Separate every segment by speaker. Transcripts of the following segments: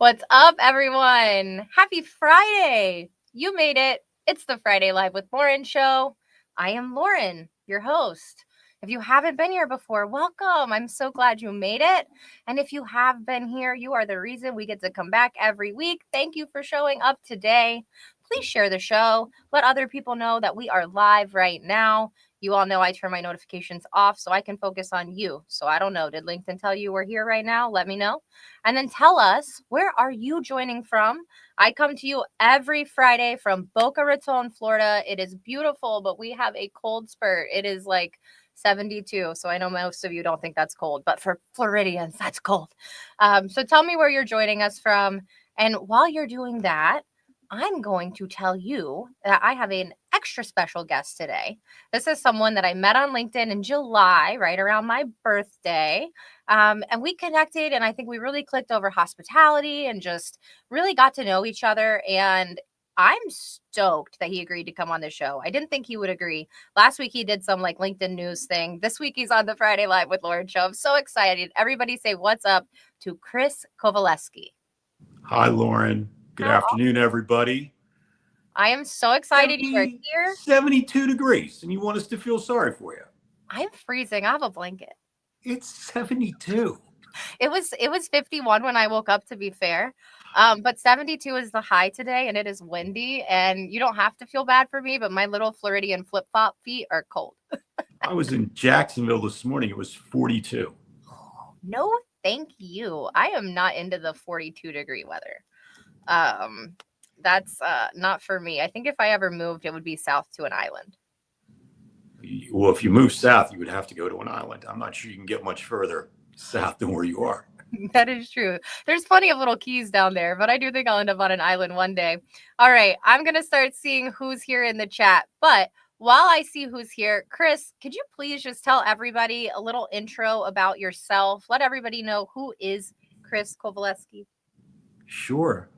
Speaker 1: What's up, everyone? Happy Friday! You made it. It's the Friday Live with Lauren show. I am Lauren, your host. If you haven't been here before, welcome. I'm so glad you made it. And if you have been here, you are the reason we get to come back every week. Thank you for showing up today. Please share the show. Let other people know that we are live right now. You all know I turn my notifications off so I can focus on you. So I don't know. Did LinkedIn tell you we're here right now? Let me know. And then tell us, where are you joining from? I come to you every Friday from Boca Raton, Florida. It is beautiful, but we have a cold spurt. It is like 72. So I know most of you don't think that's cold, but for Floridians, that's cold. So tell me where you're joining us from. And while you're doing that, I'm going to tell you that I have an extra special guest today. This is someone that I met on LinkedIn in July, right around my birthday. And we connected, and I think we really clicked over hospitality and just really got to know each other. And I'm stoked that he agreed to come on the show. I didn't think he would agree. Last week, he did some like LinkedIn news thing. This week, he's on the Friday Live with Lauren show. I'm so excited. Everybody say what's up to Chris Kowalewski.
Speaker 2: Hi, Lauren. Good afternoon, everybody.
Speaker 1: I am so excited you are here.
Speaker 2: 72 degrees, and you want us to feel sorry for you.
Speaker 1: I'm freezing. I have a blanket.
Speaker 2: It's 72.
Speaker 1: It was 51 when I woke up, to be fair. But 72 is the high today, and it is windy. And you don't have to feel bad for me, but my little Floridian flip-flop feet are cold.
Speaker 2: I was in Jacksonville this morning. It was 42.
Speaker 1: No, thank you. I am not into the 42-degree weather. That's not for me. I think if I ever moved, it would be south to an island.
Speaker 2: Well, if you move south, you would have to go to an island. I'm not sure you can get much further south than where you are.
Speaker 1: That is true. There's plenty of little keys down there, but I do think I'll end up on an island one day. All right, I'm going to start seeing who's here in the chat. But while I see who's here, Chris, could you please just tell everybody a little intro about yourself? Let everybody know who is Chris Kowalewski.
Speaker 2: Sure.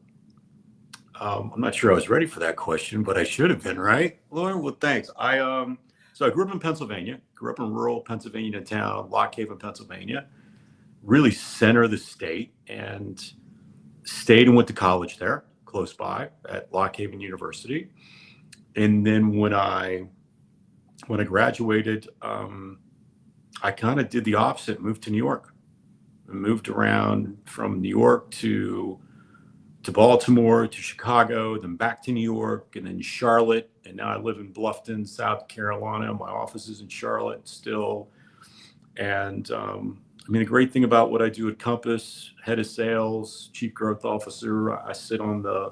Speaker 2: I'm not sure I was ready for that question, but I should have been, right? Lauren, well, thanks. So I grew up in Pennsylvania, grew up in rural Pennsylvania town, Lock Haven, Pennsylvania, really center of the state, and stayed and went to college there, close by at Lock Haven University. And then when I graduated, I kind of did the opposite, moved to New York. I moved around from New York to Baltimore, to Chicago, then back to New York, and then Charlotte. And now I live in Bluffton, South Carolina. My office is in Charlotte still. And the great thing about what I do at Compass, head of sales, chief growth officer, I sit on the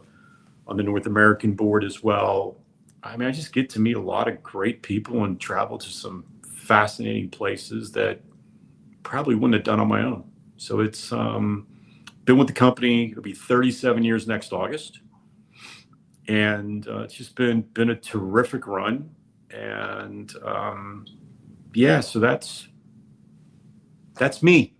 Speaker 2: North American board as well. I just get to meet a lot of great people and travel to some fascinating places that probably wouldn't have done on my own. So it's been with the company. It'll be 37 years next August. And it's just been a terrific run. And so that's me.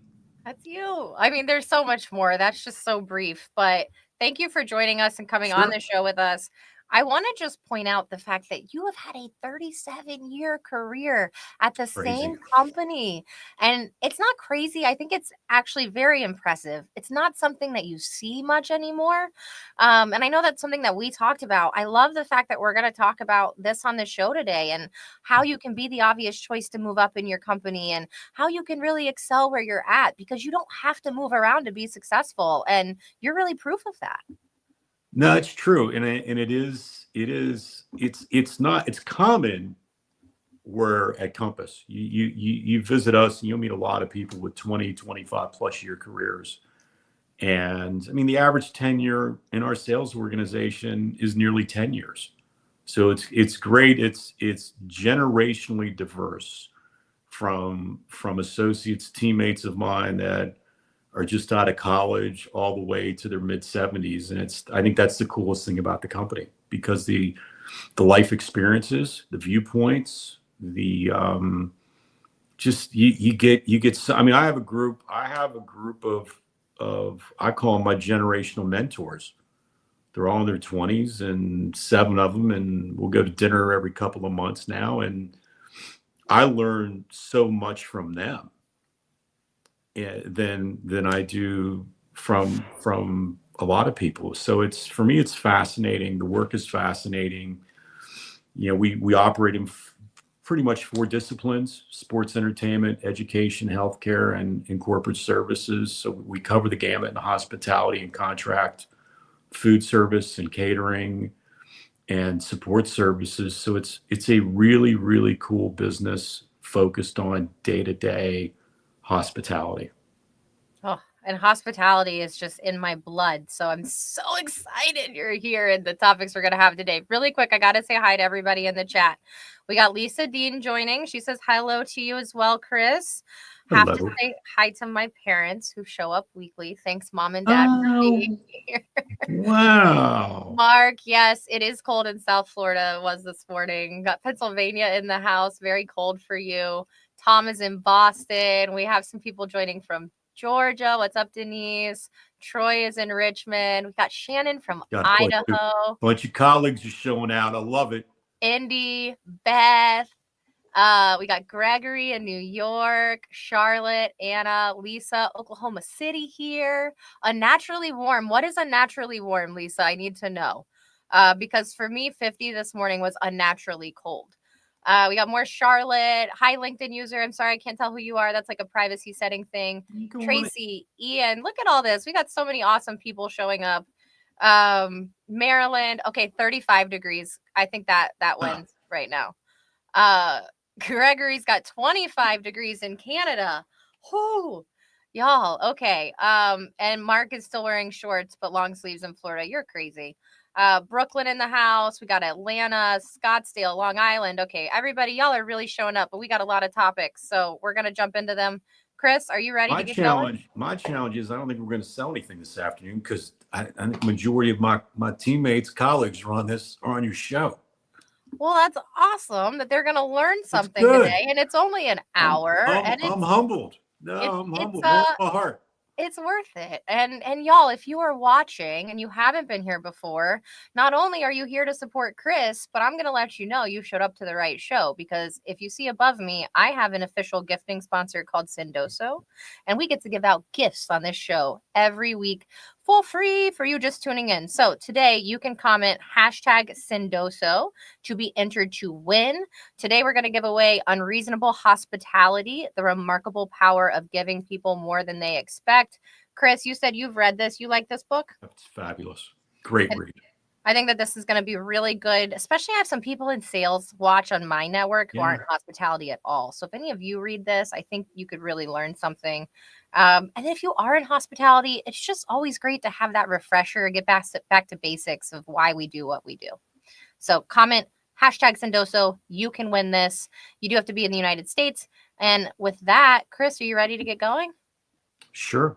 Speaker 1: That's you. There's so much more. That's just so brief. But thank you for joining us and coming
Speaker 2: Sure.
Speaker 1: on the show with us. I want to just point out the fact that you have had a 37-year career at the same company. And it's not crazy. I think it's actually very impressive. It's not something that you see much anymore. And I know that's something that we talked about. I love the fact that we're going to talk about this on the show today and how you can be the obvious choice to move up in your company and how you can really excel where you're at, because you don't have to move around to be successful. And you're really proof of that.
Speaker 2: No, it's true. And it's common where at Compass, you visit us and you'll meet a lot of people with 20, 25 plus year careers. And the average tenure in our sales organization is nearly 10 years. So it's great. It's generationally diverse from associates, teammates of mine that are just out of college all the way to their mid 70s. And I think that's the coolest thing about the company, because the life experiences, the viewpoints, the you get some. I have a group of I call them my generational mentors. They're all in their 20s, and 7 of them, and we'll go to dinner every couple of months now. And I learn so much from them than I do from a lot of people. So it's, for me, it's fascinating. The work is fascinating. We operate in pretty much four disciplines: sports, entertainment, education, healthcare, and corporate services. So we cover the gamut in hospitality and contract, food service and catering, and support services. So it's a really, really cool business focused on day-to-day hospitality.
Speaker 1: Oh, and hospitality is just in my blood. So I'm so excited you're here and the topics we're going to have today. Really quick, I got to say hi to everybody in the chat. We got Lisa Dean joining. She says hello to you as well, Chris. Have to
Speaker 2: Hello.
Speaker 1: say hi to my parents who show up weekly. Thanks, Mom and Dad, for being here.
Speaker 2: Wow.
Speaker 1: Mark, yes, it is cold in South Florida. It was this morning. Got Pennsylvania in the house. Very cold for you. Tom is in Boston. We have some people joining from Georgia. What's up, Denise? Troy is in Richmond. We got Shannon from
Speaker 2: Got a
Speaker 1: Idaho.
Speaker 2: bunch of colleagues are showing out. I love it.
Speaker 1: Indy, Beth. We got Gregory in New York, Charlotte, Anna, Lisa, Oklahoma City here. Unnaturally warm. What is unnaturally warm, Lisa? I need to know. Because for me, 50 this morning was unnaturally cold. We got more Charlotte. Hi, LinkedIn user. I'm sorry, I can't tell who you are. That's like a privacy setting thing. Tracy, Ian, look at all this. We got so many awesome people showing up. Maryland. Okay, 35 degrees. I think that wins right now. Gregory's got 25 degrees in Canada. Whoo, y'all. Okay. And Mark is still wearing shorts, but long sleeves in Florida. You're crazy. Brooklyn in the house. We got Atlanta, Scottsdale, Long Island. Okay, everybody, y'all are really showing up, but we got a lot of topics, so we're gonna jump into them. Chris, are you ready to get going?
Speaker 2: My challenge is I don't think we're going to sell anything this afternoon because I think the majority of my teammates, colleagues are on your show.
Speaker 1: Well, that's awesome that they're going to learn something today, and it's only an hour.
Speaker 2: I'm humbled. No, I'm humbled. More my heart.
Speaker 1: It's worth it. And y'all, if you are watching and you haven't been here before, not only are you here to support Chris, but I'm going to let you know you showed up to the right show, because if you see above me, I have an official gifting sponsor called Sendoso, and we get to give out gifts on this show every week for free for you just tuning in. So today you can comment #Sendoso to be entered to win. Today we're going to give away Unreasonable Hospitality, the remarkable power of giving people more than they expect. Chris, you said you've read this. You like this book?
Speaker 2: It's fabulous. Great read.
Speaker 1: I think that this is going to be really good, especially I have some people in sales watch on my network who aren't in hospitality at all. So if any of you read this, I think you could really learn something. And if you are in hospitality, it's just always great to have that refresher, get back to basics of why we do what we do. So comment #Sendoso. You can win this. You do have to be in the United States. And with that, Chris, are you ready to get going?
Speaker 2: Sure.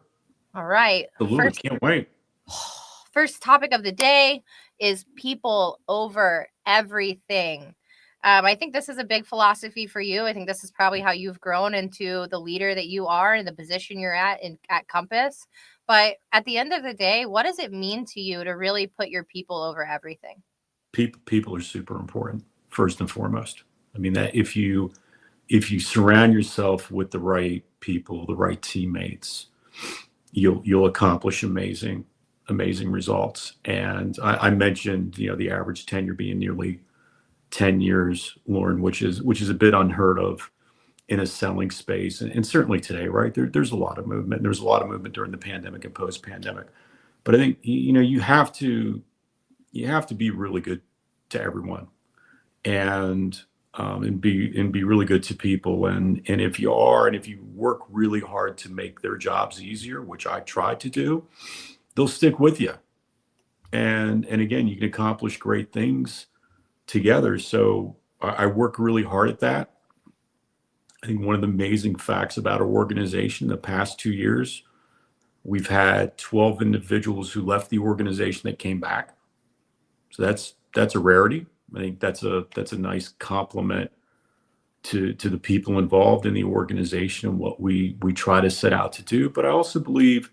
Speaker 1: All right.
Speaker 2: Absolutely. Can't wait.
Speaker 1: First topic of the day is people over everything. I think this is a big philosophy for you. I think this is probably how you've grown into the leader that you are and the position you're at Compass. But at the end of the day, what does it mean to you to really put your people over everything?
Speaker 2: People are super important, first and foremost. I mean, that if you surround yourself with the right people, the right teammates, you'll accomplish amazing results. And I mentioned, the average tenure being nearly 10 years, Lauren, which is a bit unheard of in a selling space. And certainly today, right? There's a lot of movement. There was a lot of movement during the pandemic and post-pandemic. But I think, you have to be really good to everyone and be really good to people. And if you work really hard to make their jobs easier, which I try to do, they'll stick with you. And again, you can accomplish great things together. So I work really hard at that. I think one of the amazing facts about our organization, the past 2 years, we've had 12 individuals who left the organization that came back. So that's a rarity. I think that's a nice compliment to the people involved in the organization and what we try to set out to do. But I also believe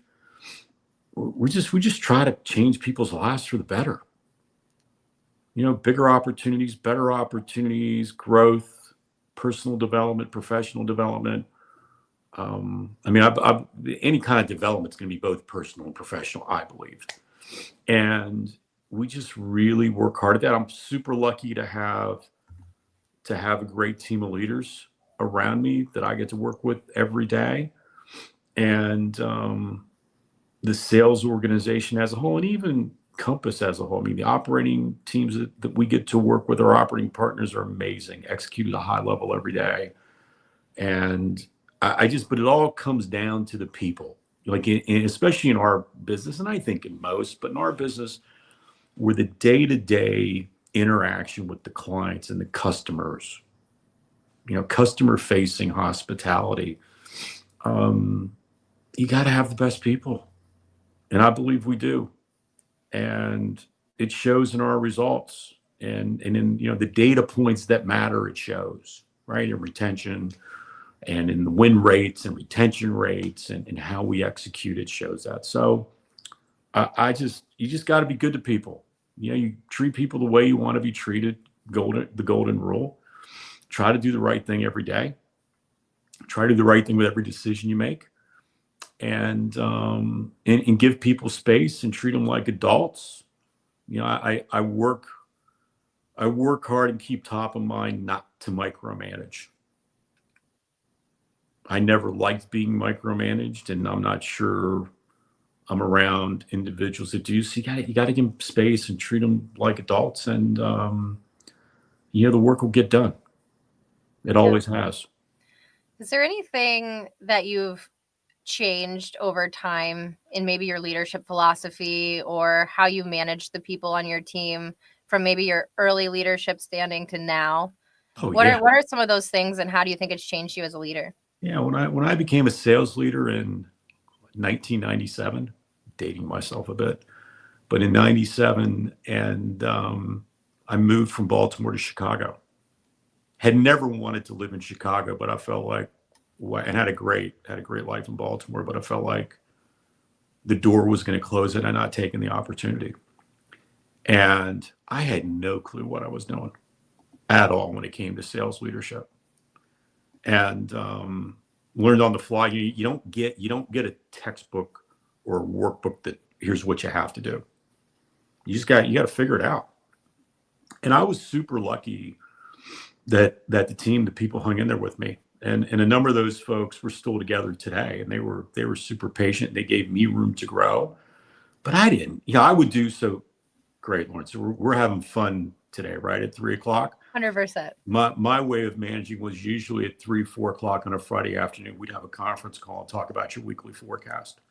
Speaker 2: we just try to change people's lives for the better. Bigger opportunities, better opportunities, growth, personal development, professional development. I mean, any kind of development is going to be both personal and professional, I believe. And we just really work hard at that. I'm super lucky to have a great team of leaders around me that I get to work with every day. And the sales organization as a whole, and even Compass as a whole. I mean, the operating teams that we get to work with, our operating partners are amazing, execute at a high level every day. And but it all comes down to the people, like, especially in our business, and I think in most, but in our business, where the day-to-day interaction with the clients and the customers, customer facing hospitality, you got to have the best people. And I believe we do. And it shows in our results and in, the data points that matter, it shows, right? In retention and in the win rates and retention rates and how we execute, it shows that. So you just got to be good to people. You treat people the way you want to be treated. The golden rule. Try to do the right thing every day. Try to do the right thing with every decision you make, and give people space and treat them like adults. I work hard and keep top of mind not to micromanage. I never liked being micromanaged, and I'm not sure I'm around individuals that do. So you got to give them space and treat them like adults, and the work will get done. It always has.
Speaker 1: Is there anything that you've changed over time in maybe your leadership philosophy or how you manage the people on your team from maybe your early leadership standing to now? What are some of those things, and how do you think it's changed you as a leader?
Speaker 2: Yeah, when I became a sales leader in 1997, dating myself a bit, but in 97, and I moved from Baltimore to Chicago. Had never wanted to live in Chicago, but I felt like, and had a great life in Baltimore, but I felt like the door was going to close and I'm not taking the opportunity. And I had no clue what I was doing at all when it came to sales leadership, and learned on the fly. You don't get a textbook or a workbook that here's what you have to do. You got to figure it out. And I was super lucky that the team, the people hung in there with me. And a number of those folks were still together today, and they were super patient. They gave me room to grow, but I didn't. I would do so. Great, Lauren. So we're having fun today, right? At 3:00.
Speaker 1: 100%.
Speaker 2: My way of managing was usually at 3-4 o'clock on a Friday afternoon. We'd have a conference call and talk about your weekly forecast.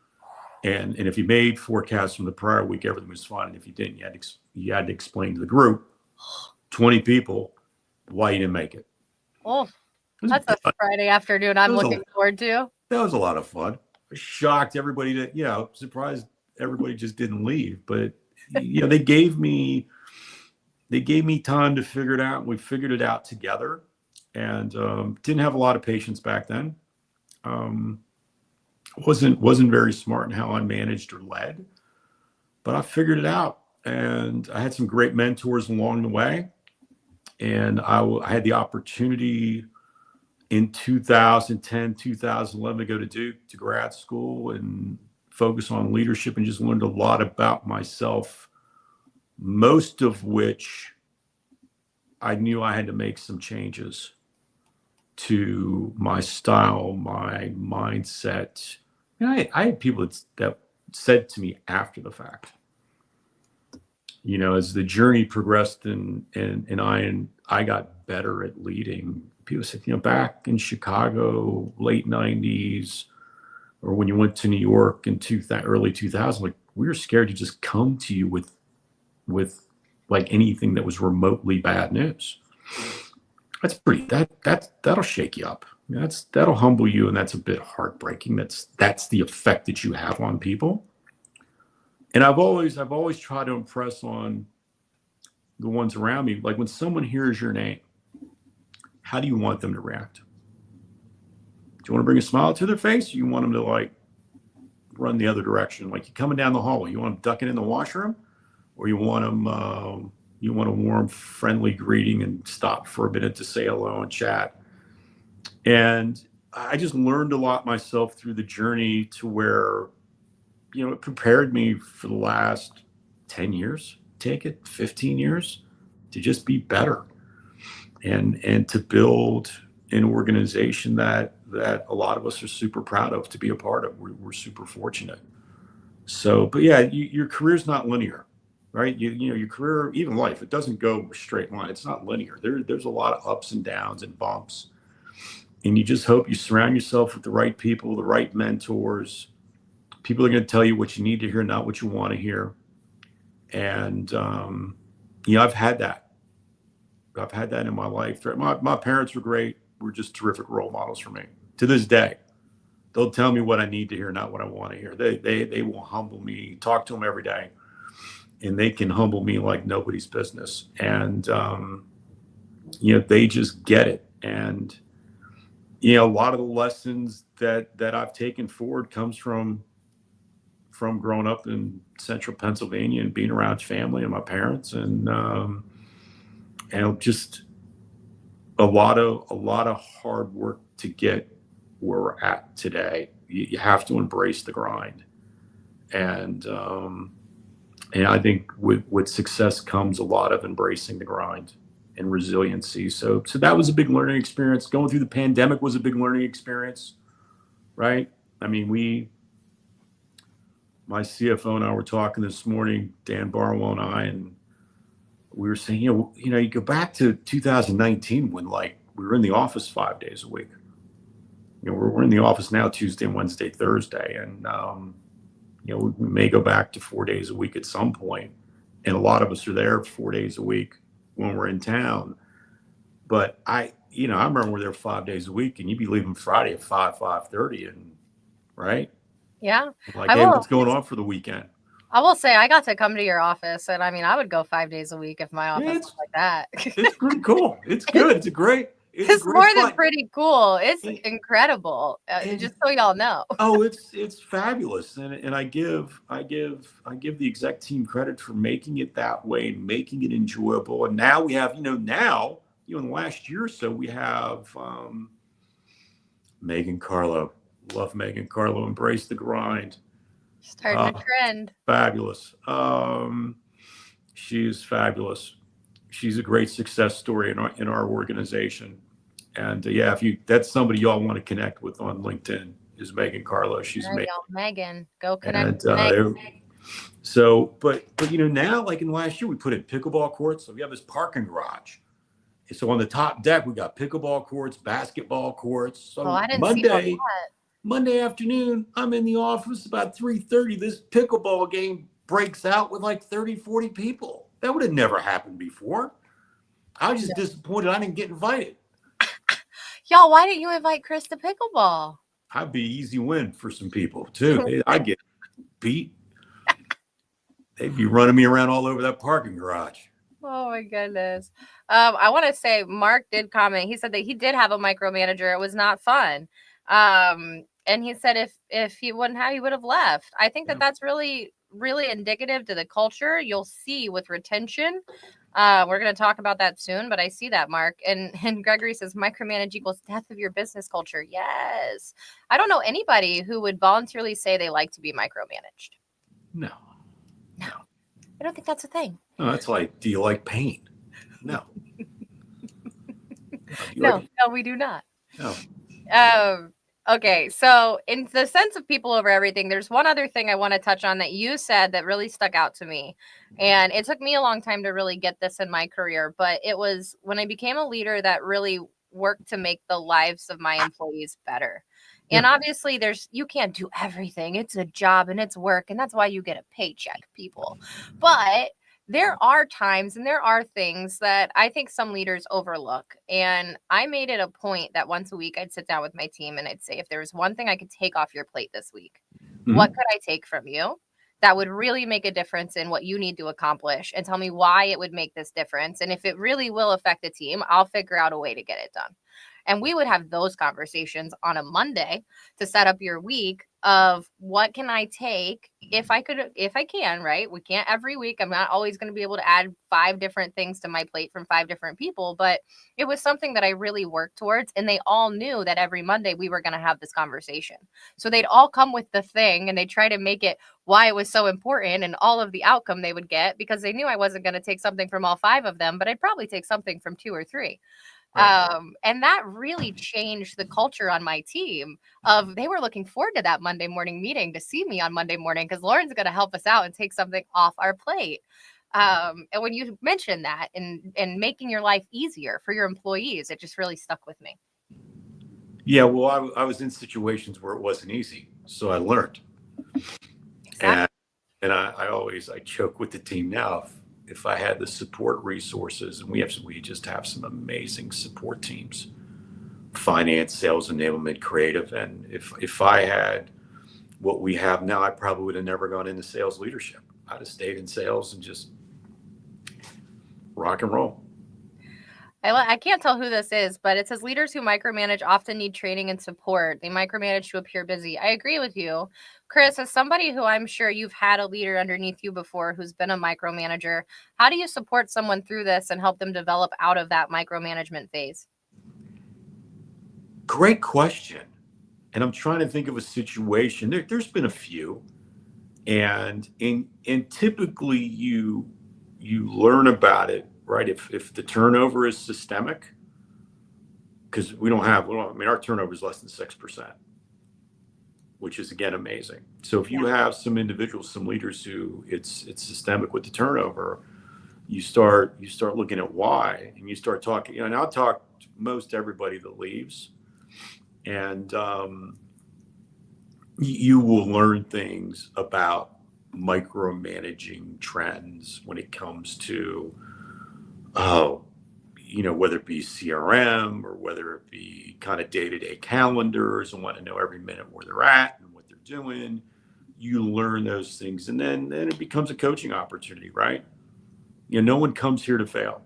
Speaker 2: And if you made forecasts from the prior week, everything was fine. And if you didn't, you had to explain to the group, 20 people, why you didn't make it.
Speaker 1: Oh, that's a Friday afternoon I'm looking forward to.
Speaker 2: That was a lot of fun. I shocked everybody that, surprised everybody just didn't leave. But, they gave me time to figure it out. We figured it out together, and didn't have a lot of patience back then. Wasn't very smart in how I managed or led, but I figured it out, and I had some great mentors along the way. And I had the opportunity in 2010, 2011 to go to Duke to grad school and focus on leadership, and just learned a lot about myself, most of which I knew I had to make some changes to my style, my mindset. I had people that said to me after the fact, as the journey progressed and I got better at leading, people said, back in Chicago, late 90s, or when you went to New York in early 2000, like, we were scared to just come to you with like anything that was remotely bad news. That's that'll shake you up. That'll humble you, and that's a bit heartbreaking. That's the effect that you have on people. And I've always tried to impress on the ones around me. Like, when someone hears your name, how do you want them to react? Do you want to bring a smile to their face? Or you want them to, like, run the other direction? Like, you're coming down the hallway, you want them ducking in the washroom, or you want them you want a warm, friendly greeting and stop for a minute to say hello and chat. And I just learned a lot myself through the journey, to where, it prepared me for the last 10 years, take it 15 years to just be better and to build an organization that a lot of us are super proud of to be a part of. We're super fortunate. So, but yeah, your career's not linear, right? You know, your career, even life, it doesn't go a straight line. It's not linear. There's a lot of ups and downs and bumps. And you just hope you surround yourself with the right people, the right mentors. People are going to tell you what you need to hear, not what you want to hear. And, you know, I've had that. I've had that in my life. My parents were great. Were just terrific role models for me. To this day, they'll tell me what I need to hear, not what I want to hear. They will humble me. Talk to them every day, and they can humble me like nobody's business. And you know, they just get it. And you know, a lot of the lessons that I've taken forward comes from growing up in central Pennsylvania and being around family and my parents, and just a lot of hard work to get where we're at today. You have to embrace the grind, and I think with success comes a lot of embracing the grind and resiliency. So that was a big learning experience. Going through the pandemic was a big learning experience, right? I mean, my CFO and I were talking this morning, Dan Barlow and I, and we were saying, you know, you go back to 2019 when like we were in the office 5 days a week. You know, we're in the office now Tuesday, Wednesday, Thursday, and you know, we may go back to 4 days a week at some point, and a lot of us are there 4 days a week when we're in town. But you know, I remember we're there 5 days a week, and you'd be leaving Friday at 5:30, and right,
Speaker 1: Yeah.
Speaker 2: like,
Speaker 1: I
Speaker 2: hey,
Speaker 1: will
Speaker 2: what's going on for the weekend?
Speaker 1: I will say I got to come to your office, and I mean, I would go 5 days a week if my
Speaker 2: Yeah,
Speaker 1: office looked like that.
Speaker 2: it's pretty cool. It's good. It's a great
Speaker 1: It's more than
Speaker 2: spot.
Speaker 1: pretty cool. It's
Speaker 2: And,
Speaker 1: incredible.
Speaker 2: and
Speaker 1: Just so y'all know.
Speaker 2: oh, it's fabulous, and I give the exec team credit for making it that way and making it enjoyable. And now we have, you know, in the last year or so, we have Megan Carlo. Love Megan Carlo. Embrace the grind.
Speaker 1: Starting a trend.
Speaker 2: Fabulous. She is fabulous. She's a great success story in our organization. And yeah, that's somebody y'all want to connect with on LinkedIn is Megan Carlo. She's amazing.
Speaker 1: Megan, go connect.
Speaker 2: And so, but you know, now like in last year, we put in pickleball courts. So we have this parking garage. So on the top deck, we got pickleball courts, basketball courts. So
Speaker 1: I didn't see all that.
Speaker 2: Monday afternoon, I'm in the office about 3:30. This pickleball game breaks out with like 30, 40 people. That would have never happened before. I was just disappointed I didn't get invited.
Speaker 1: Y'all, why didn't you invite Chris to pickleball?
Speaker 2: I'd be easy win for some people too. I get beat. They'd be running me around all over that parking garage.
Speaker 1: Oh my goodness. I want to say Mark did comment. He said that he did have a micromanager. It was not fun. And he said if he wouldn't have, he would have left. I think that's really, really indicative to the culture. You'll see with retention. We're going to talk about that soon, but I see that, Mark. And Gregory says micromanage equals death of your business culture. Yes. I don't know anybody who would voluntarily say they like to be micromanaged.
Speaker 2: No.
Speaker 1: I don't think that's a thing.
Speaker 2: No, that's like, do you like pain? No.
Speaker 1: No, we do not.
Speaker 2: No.
Speaker 1: Okay, so in the sense of people over everything, there's one other thing I want to touch on that you said that really stuck out to me. And it took me a long time to really get this in my career, but it was when I became a leader that really worked to make the lives of my employees better. And obviously you can't do everything. It's a job and it's work, and that's why you get a paycheck, people. But there are times and there are things that I think some leaders overlook. And I made it a point that once a week I'd sit down with my team and I'd say, if there was one thing I could take off your plate this week, what could I take from you that would really make a difference in what you need to accomplish, and tell me why it would make this difference. And if it really will affect the team, I'll figure out a way to get it done. And we would have those conversations on a Monday to set up your week of what can I take if I can, right? We can't every week. I'm not always going to be able to add 5 different things to my plate from 5 different people, but it was something that I really worked towards. And they all knew that every Monday we were going to have this conversation. So they'd all come with the thing and they try to make it why it was so important and all of the outcome they would get, because they knew I wasn't going to take something from all 5 of them, but I'd probably take something from 2 or 3.
Speaker 2: Right.
Speaker 1: And that really changed the culture on my team of they were looking forward to that Monday morning meeting to see me on Monday morning because Lauren's going to help us out and take something off our plate. And when you mentioned that and making your life easier for your employees, it just really stuck with me.
Speaker 2: Yeah, well, I was in situations where it wasn't easy, so I learned.
Speaker 1: Exactly.
Speaker 2: And I joke with the team now, if I had the support resources, and we just have some amazing support teams, finance, sales enablement, creative, and if I had what we have now, I probably would have never gone into sales leadership. I'd have stayed in sales and just rock and roll.
Speaker 1: I can't tell who this is, but it says leaders who micromanage often need training and support. They micromanage to appear busy. I agree with you. Chris, as somebody who I'm sure you've had a leader underneath you before who's been a micromanager, how do you support someone through this and help them develop out of that micromanagement phase?
Speaker 2: Great question. And I'm trying to think of a situation. There's been a few, and typically you learn about it, right? If the turnover is systemic, because we don't, I mean, our turnover is less than 6%, which is again amazing. So if you have some individuals, some leaders who it's systemic with the turnover, you start looking at why, and you start talking. And I'll talk to most everybody that leaves, and you will learn things about micromanaging trends when it comes to, whether it be CRM or whether it be kind of day-to-day calendars and want to know every minute where they're at and what they're doing. You learn those things, and then it becomes a coaching opportunity, right? No one comes here to fail.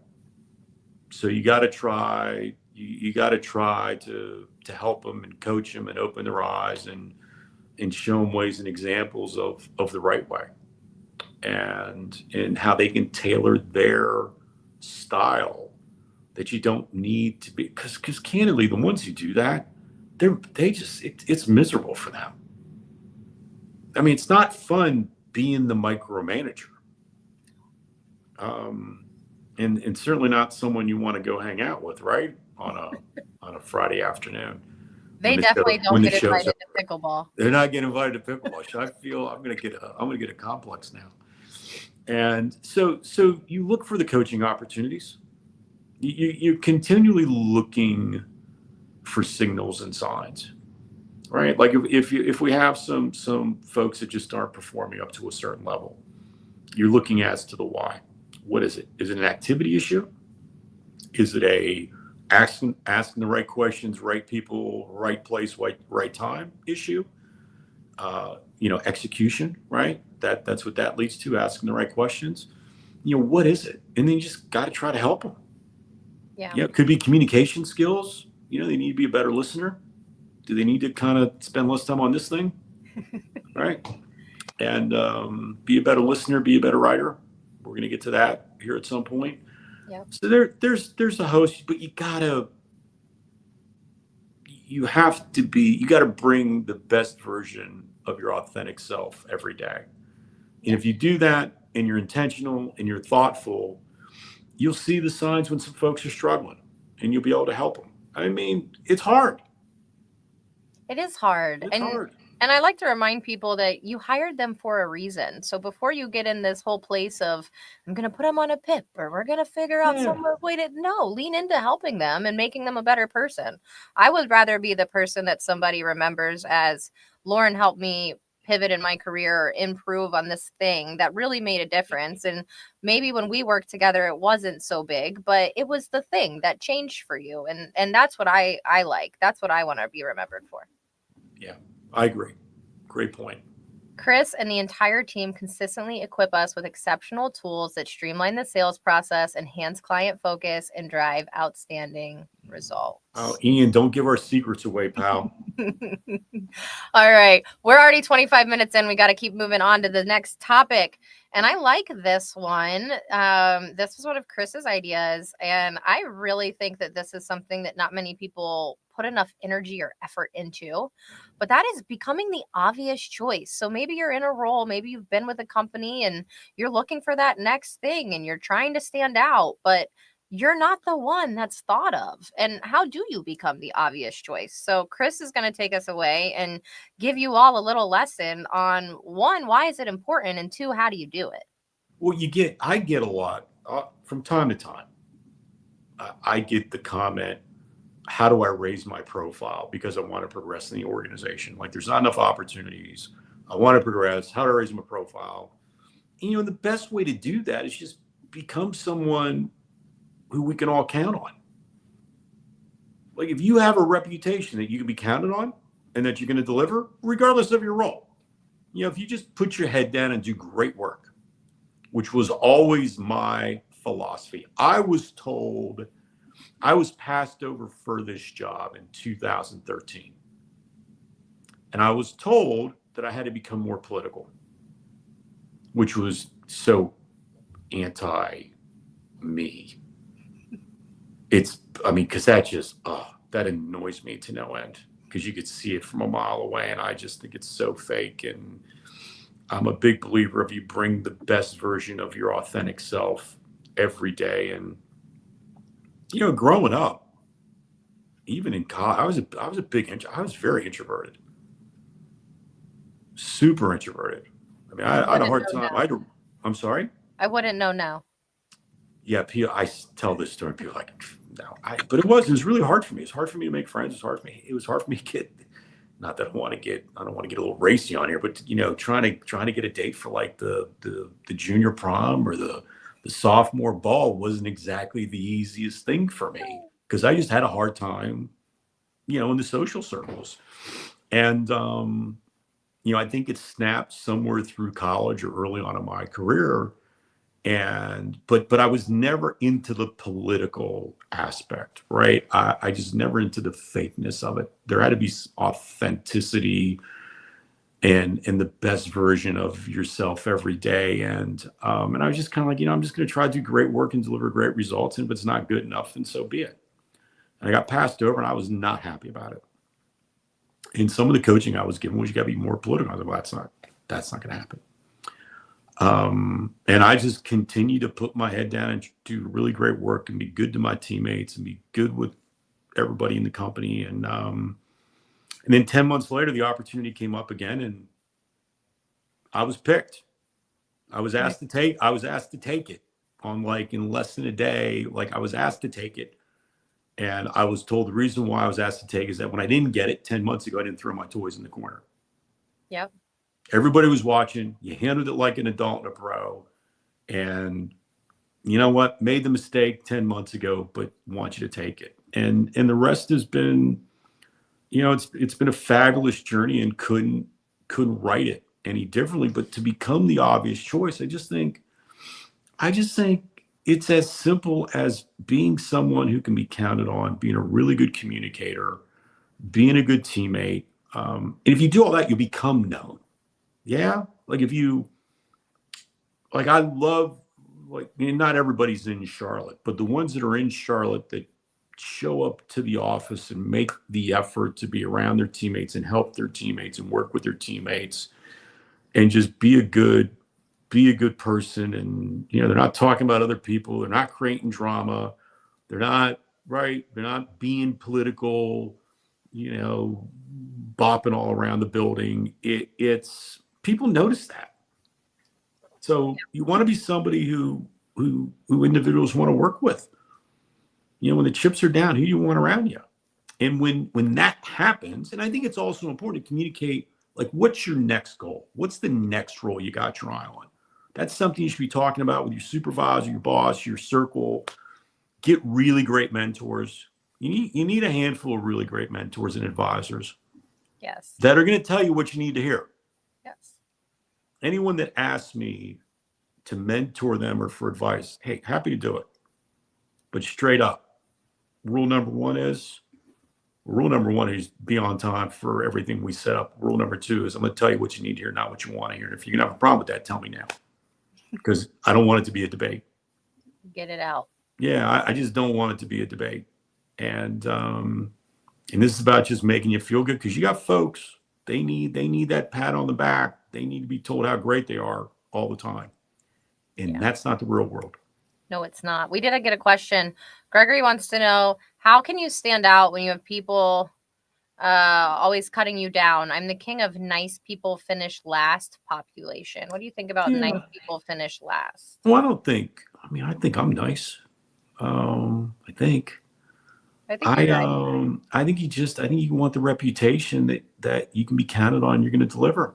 Speaker 2: So you got to try, you got to try to help them and coach them and open their eyes and show them ways and examples of the right way, and how they can tailor their style, that you don't need to be, because candidly, the ones who do that, it's miserable for them. I mean, it's not fun being the micromanager, and certainly not someone you want to go hang out with, right, on a Friday afternoon.
Speaker 1: They definitely don't get invited to pickleball.
Speaker 2: They're not getting invited to pickleball. So I feel I'm gonna get a complex now. And so you look for the coaching opportunities. You're continually looking for signals and signs, right? Like if we have some folks that just aren't performing up to a certain level, you're looking as to the why. What is it? Is it an activity issue? Is it asking the right questions, right people, right place, right time issue? Execution, right? That's what that leads to, asking the right questions. What is it? And then you just got to try to help them.
Speaker 1: Yeah.
Speaker 2: It could be communication skills. They need to be a better listener. Do they need to kind of spend less time on this thing? Right. And be a better listener, be a better writer. We're going to get to that here at some point.
Speaker 1: Yeah.
Speaker 2: So there's a host, but you got to bring the best version of your authentic self every day. And if you do that and you're intentional and you're thoughtful, you'll see the signs when some folks are struggling and you'll be able to help them. I mean, it's hard.
Speaker 1: It is hard.
Speaker 2: It's hard.
Speaker 1: And I like to remind people that you hired them for a reason. So before you get in this whole place of, I'm going to put them on a PIP or we're going to figure out some way to, lean into helping them and making them a better person. I would rather be the person that somebody remembers as Lauren helped me pivot in my career or improve on this thing that really made a difference. And maybe when we worked together, it wasn't so big, but it was the thing that changed for you. And that's what I like. That's what I want to be remembered for.
Speaker 2: Yeah, I agree. Great point.
Speaker 1: Chris and the entire team consistently equip us with exceptional tools that streamline the sales process, enhance client focus, and drive outstanding results.
Speaker 2: Oh, Ian, don't give our secrets away, pal.
Speaker 1: All right. We're already 25 minutes in. We got to keep moving on to the next topic. And I like this one. This was one of Chris's ideas. And I really think that this is something that not many people put enough energy or effort into. But that is becoming the obvious choice. So maybe you're in a role, maybe you've been with a company and you're looking for that next thing and you're trying to stand out. But you're not the one that's thought of. And how do you become the obvious choice? So Chris is going to take us away and give you all a little lesson on one, why is it important? And two, how do you do it?
Speaker 2: Well, I get a lot from time to time. I get the comment, how do I raise my profile? Because I want to progress in the organization. Like there's not enough opportunities. I want to progress. How do I raise my profile? And, the best way to do that is just become someone who we can all count on. Like if you have a reputation that you can be counted on and that you're going to deliver, regardless of your role, if you just put your head down and do great work, which was always my philosophy. I was passed over for this job in 2013. And I was told that I had to become more political, which was so anti me. Because that annoys me to no end because you could see it from a mile away. And I just think it's so fake. And I'm a big believer if you bring the best version of your authentic self every day. And, growing up, even in college, I was very introverted, super introverted. I had a hard time. I'm sorry.
Speaker 1: I wouldn't know now.
Speaker 2: Yeah. I tell this story. People are like, no, but it was really hard for me. It's hard for me to make friends. It was hard for me to get, not that I don't want to get a little racy on here, but trying to get a date for like the junior prom or the sophomore ball wasn't exactly the easiest thing for me because I just had a hard time, in the social circles. And, I think it snapped somewhere through college or early on in my career. But I was never into the political aspect, right? I just never into the fakeness of it. There had to be authenticity and the best version of yourself every day. And I was just kind of like, I'm just going to try to do great work and deliver great results. And if it's not good enough, then so be it. And I got passed over and I was not happy about it. And some of the coaching I was given was you got to be more political. I was like, well, that's not going to happen. And I just continue to put my head down and do really great work and be good to my teammates and be good with everybody in the company. And then 10 months later, the opportunity came up again and I was picked. I was asked to take it on like in less than a day. Like I was asked to take it. And I was told the reason why I was asked to take is that when I didn't get it 10 months ago, I didn't throw my toys in the corner.
Speaker 1: Yep.
Speaker 2: Everybody was watching. You handled it like an adult and a pro. And you know what? Made the mistake 10 months ago, but want you to take it. And the rest has been, it's been a fabulous journey and couldn't write it any differently. But to become the obvious choice, I just think it's as simple as being someone who can be counted on, being a really good communicator, being a good teammate. And if you do all that, you become known. Yeah. Like I love, not everybody's in Charlotte, but the ones that are in Charlotte that show up to the office and make the effort to be around their teammates and help their teammates and work with their teammates and just be a good person. And, they're not talking about other people. They're not creating drama. They're not being political, bopping all around the building. It's people notice that. So you want to be somebody who individuals want to work with. When the chips are down, who do you want around you? And when that happens, and I think it's also important to communicate, like, what's your next goal? What's the next role you got your eye on? That's something you should be talking about with your supervisor, your boss, your circle. Get really great mentors. You need a handful of really great mentors and advisors.
Speaker 1: Yes.
Speaker 2: That are going to tell you what you need to hear.
Speaker 1: Yes.
Speaker 2: Anyone that asks me to mentor them or for advice, hey, happy to do it. But straight up, rule number one is Rule number one is be on time for everything we set up. Rule number two is I'm going to tell you what you need to hear, not what you want to hear. And if you're going to have a problem with that, tell me now, because I don't want it to be a debate.
Speaker 1: Get it out.
Speaker 2: Yeah, I just don't want it to be a debate. And this is about just making you feel good, because you got folks, they need that pat on the back. They need to be told how great they are all the time. And that's not the real world.
Speaker 1: No, it's not. We did get a question. Gregory wants to know, how can you stand out when you have people always cutting you down? I'm the king of nice people finish last population. What do you think about nice people finish last?
Speaker 2: Well, I think I'm nice. I think you want the reputation that you can be counted on. You're going to deliver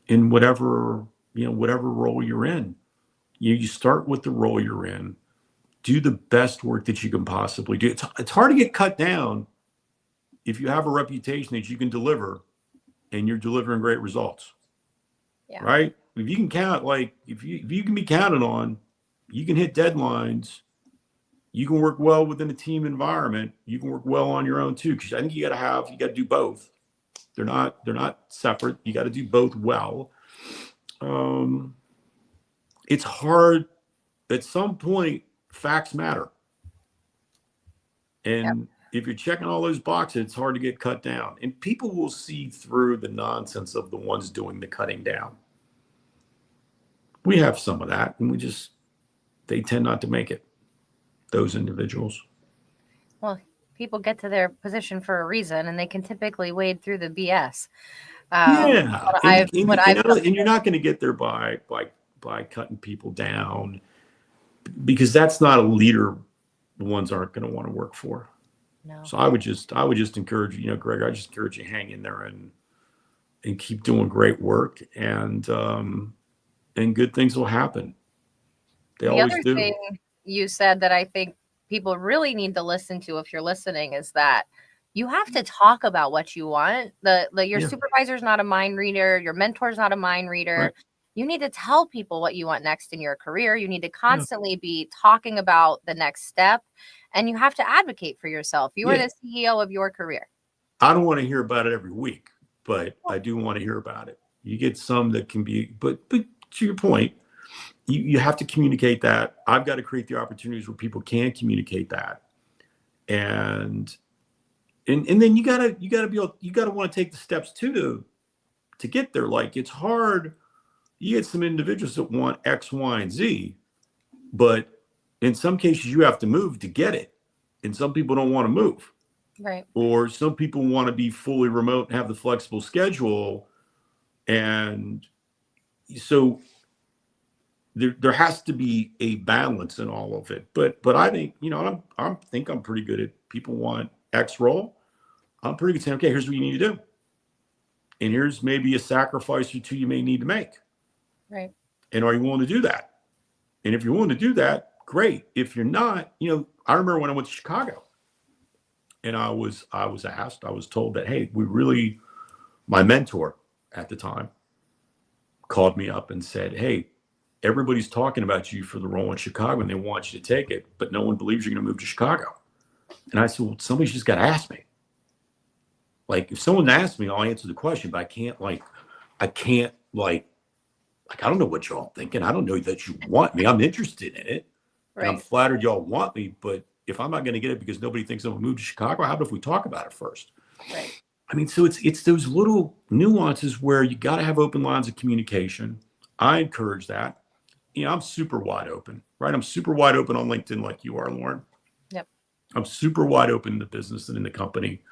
Speaker 2: in whatever role you're in. You start with the role you're in. Do the best work that you can possibly do. It's hard to get cut down if you have a reputation that you can deliver and you're delivering great results. Yeah. Right? If you can count, if you can be counted on, you can hit deadlines. You can work well within a team environment. You can work well on your own too, because I think you got to do both. They're not separate. You got to do both well. It's hard. At some point, facts matter. And if you're checking all those boxes, it's hard to get cut down. And people will see through the nonsense of the ones doing the cutting down. We have some of that, and they tend not to make it. Those individuals.
Speaker 1: Well, people get to their position for a reason, and they can typically wade through the BS.
Speaker 2: And you're not going to get there by cutting people down, because that's not a leader the ones aren't going to want to work for. No. So I would just encourage you, Greg. I just encourage you, hang in there and keep doing great work, and good things will happen. They always do.
Speaker 1: Thing you said that I think people really need to listen to, if you're listening, is that you have to talk about what you want. Your supervisor's not a mind reader. Your mentor's not a mind reader. Right. You need to tell people what you want next in your career. You need to constantly be talking about the next step, and you have to advocate for yourself. You are the CEO of your career.
Speaker 2: I don't want to hear about it every week, but I do want to hear about it. You get some that can be, but to your point, you have to communicate that. I've got to create the opportunities where people can communicate that, and then you gotta want to take the steps too to get there. Like, it's hard. You get some individuals that want X, Y, and Z, but in some cases you have to move to get it, and some people don't want to move.
Speaker 1: Right.
Speaker 2: Or some people want to be fully remote and have the flexible schedule, and so there has to be a balance in all of it. But I think, I think I'm pretty good at, people want X role. I'm pretty good saying, okay, here's what you need to do. And here's maybe a sacrifice or two you may need to make.
Speaker 1: Right.
Speaker 2: And are you willing to do that? And if you're willing to do that, great. If you're not, I remember when I went to Chicago, and I was told that, hey, my mentor at the time called me up and said, hey, everybody's talking about you for the role in Chicago and they want you to take it, but no one believes you're going to move to Chicago. And I said, well, somebody's just got to ask me. Like, if someone asks me, I'll answer the question, but I don't know what y'all thinking. I don't know that you want me. I'm interested in it. Right. And I'm flattered y'all want me, but if I'm not going to get it because nobody thinks I'm going to move to Chicago, how about if we talk about it first?
Speaker 1: Right.
Speaker 2: I mean, so it's those little nuances where you got to have open lines of communication. I encourage that. I'm super wide open, right? I'm super wide open on LinkedIn like you are, Lauren.
Speaker 1: Yep.
Speaker 2: I'm super wide open in the business and in the company.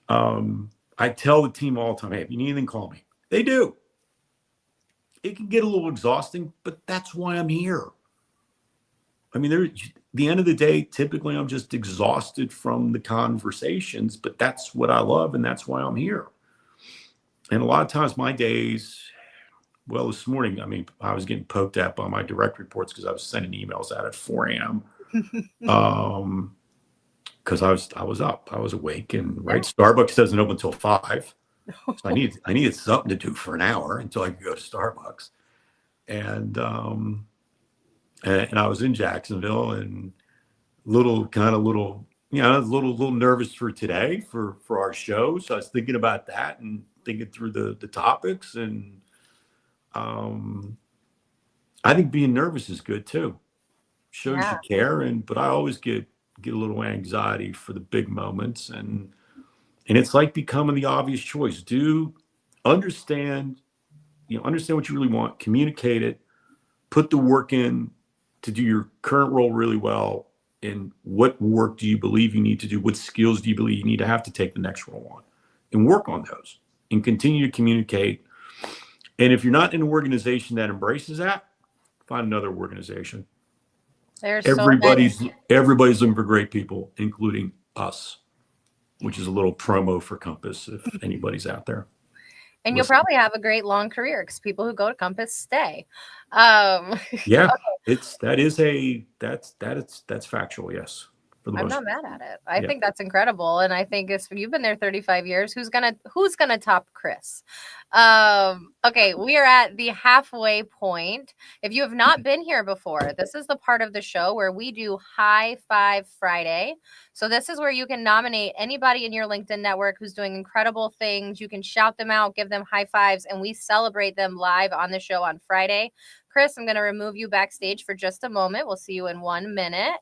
Speaker 2: I tell the team all the time, hey, if you need anything, call me. They do. It can get a little exhausting, but that's why I'm here. I mean, the end of the day, typically I'm just exhausted from the conversations, but that's what I love, and that's why I'm here. And a lot of times my days, well, this morning, I mean, I was getting poked at by my direct reports because I was sending emails out at 4 a.m. Because I was up, I was awake, and right, Starbucks doesn't open until 5. So I needed something to do for an hour until I could go to Starbucks. And I was in Jacksonville, and little I was a little nervous for today for our show. So I was thinking about that and thinking through the topics, and I think being nervous is good too. Shows
Speaker 1: Yeah.
Speaker 2: you care, but I always get a little anxiety for the big moments, and it's like becoming the obvious choice. Do understand, understand what you really want, communicate it, put the work in to do your current role really well. And what work do you believe you need to do? What skills do you believe you need to have to take the next role on? And work on those and continue to communicate. And if you're not in an organization that embraces that, find another organization.
Speaker 1: There's so many.
Speaker 2: Everybody's looking for great people, including us, which is a little promo for Compass if anybody's out there.
Speaker 1: And you'll
Speaker 2: Listen.
Speaker 1: probably have a great long career because people who go to Compass stay.
Speaker 2: Yeah, that's factual. Yes, for the
Speaker 1: I'm
Speaker 2: most
Speaker 1: not
Speaker 2: part.
Speaker 1: mad at it. I
Speaker 2: Yeah.
Speaker 1: think that's incredible, and I think if you've been there 35 years, who's gonna top Chris? Okay, we are at the halfway point. If you have not been here before, this is the part of the show where we do High Five Friday. So this is where you can nominate anybody in your LinkedIn network who's doing incredible things. You can shout them out, give them high fives, and we celebrate them live on the show on Friday. Chris, I'm going to remove you backstage for just a moment. We'll see you in 1 minute.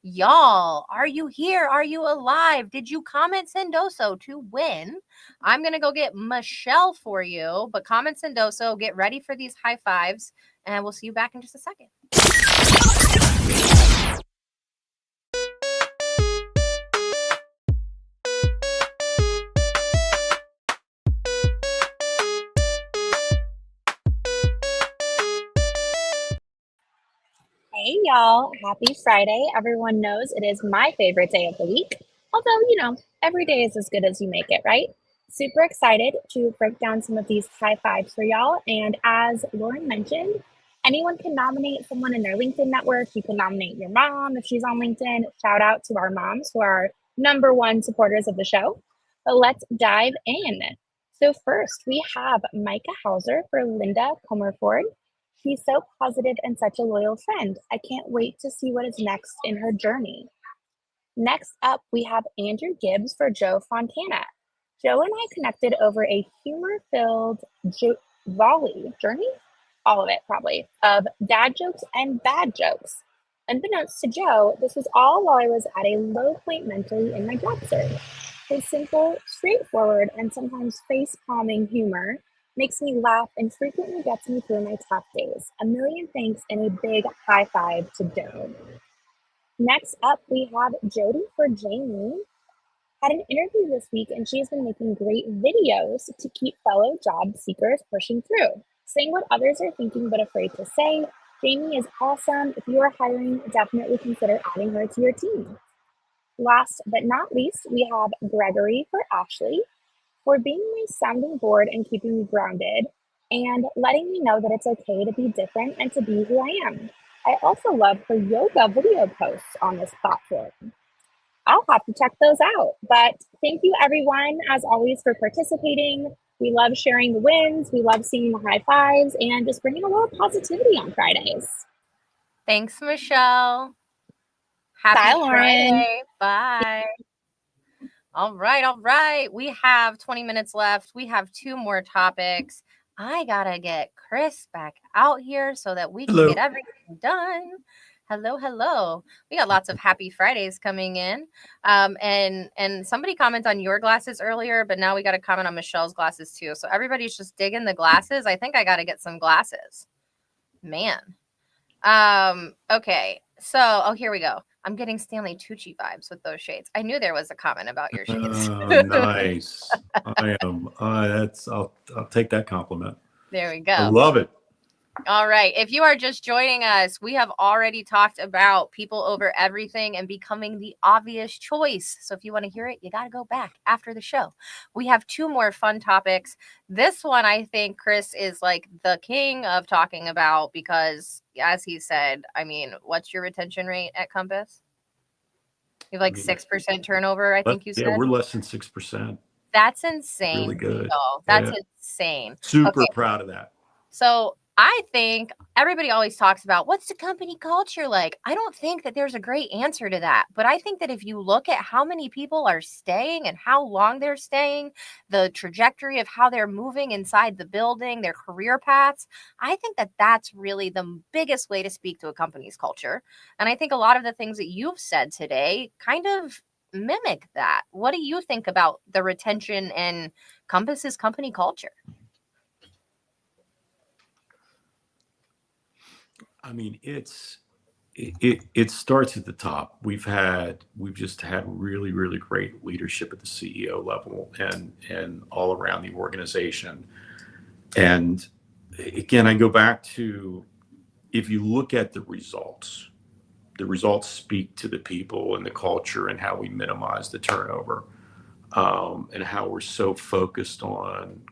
Speaker 1: Y'all, are you here? Are you alive? Did you comment Sendoso to win? I'm going to go get Michelle for you, but comment Sendoso, get ready for these high fives, and we'll see you back in just a second.
Speaker 3: Hey y'all, happy Friday. Everyone knows it is my favorite day of the week. Although, every day is as good as you make it, right? Super excited to break down some of these high fives for y'all. And as Lauren mentioned, anyone can nominate someone in their LinkedIn network. You can nominate your mom if she's on LinkedIn. Shout out to our moms who are #1 supporters of the show. But let's dive in. So first, we have Micah Hauser for Linda Comerford. She's so positive and such a loyal friend. I can't wait to see what is next in her journey. Next up, we have Andrew Gibbs for Joe Fontana. Joe and I connected over a humor-filled volley journey, all of it probably, of dad jokes and bad jokes. Unbeknownst to Joe, this was all while I was at a low point mentally in my job search. His simple, straightforward, and sometimes face-palming humor makes me laugh and frequently gets me through my tough days. A million thanks and a big high five to Joe. Next up, we have Jody for Jamie. Had an interview this week and she's been making great videos to keep fellow job seekers pushing through, saying what others are thinking but afraid to say. Jamie is awesome. If you are hiring, definitely consider adding her to your team. Last but not least, we have Gregory for Ashley for being my sounding board and keeping me grounded and letting me know that it's okay to be different and to be who I am. I also love her yoga video posts on this platform. I'll have to check those out. But thank you, everyone, as always, for participating. We love sharing the wins. We love seeing the high fives and just bringing a little positivity on Fridays.
Speaker 1: Thanks, Michelle. Happy
Speaker 3: Bye, Lauren.
Speaker 1: Friday. Bye. All right. We have 20 minutes left. We have 2 more topics. I gotta get Chris back out here so that we can get everything done. Hello. We got lots of happy Fridays coming in. And somebody commented on your glasses earlier, but now we got to comment on Michelle's glasses too. So everybody's just digging the glasses. I think I got to get some glasses. Man. Okay. So, here we go. I'm getting Stanley Tucci vibes with those shades. I knew there was a comment about your shades.
Speaker 2: Oh, nice. I am. I'll take that compliment.
Speaker 1: There we go.
Speaker 2: I love it.
Speaker 1: All right. If you are just joining us, we have already talked about people over everything and becoming the obvious choice. So if you want to hear it, you got to go back after the show. We have 2 more fun topics. This one, I think Chris is like the king of talking about because, as he said, I mean, what's your retention rate at Compass? You have like 6% turnover, I think you said.
Speaker 2: Yeah, we're less than 6%.
Speaker 1: That's insane.
Speaker 2: Really good.
Speaker 1: That's insane.
Speaker 2: Super proud of that.
Speaker 1: So I think everybody always talks about what's the company culture like. I don't think that there's a great answer to that. But I think that if you look at how many people are staying and how long they're staying, the trajectory of how they're moving inside the building, their career paths, I think that that's really the biggest way to speak to a company's culture. And I think a lot of the things that you've said today kind of mimic that. What do you think about the retention and Compass's company culture?
Speaker 2: I mean, it starts at the top. We've just had really, really great leadership at the CEO level and all around the organization. And again, I go back to, if you look at the results speak to the people and the culture and how we minimize the turnover, and how we're so focused on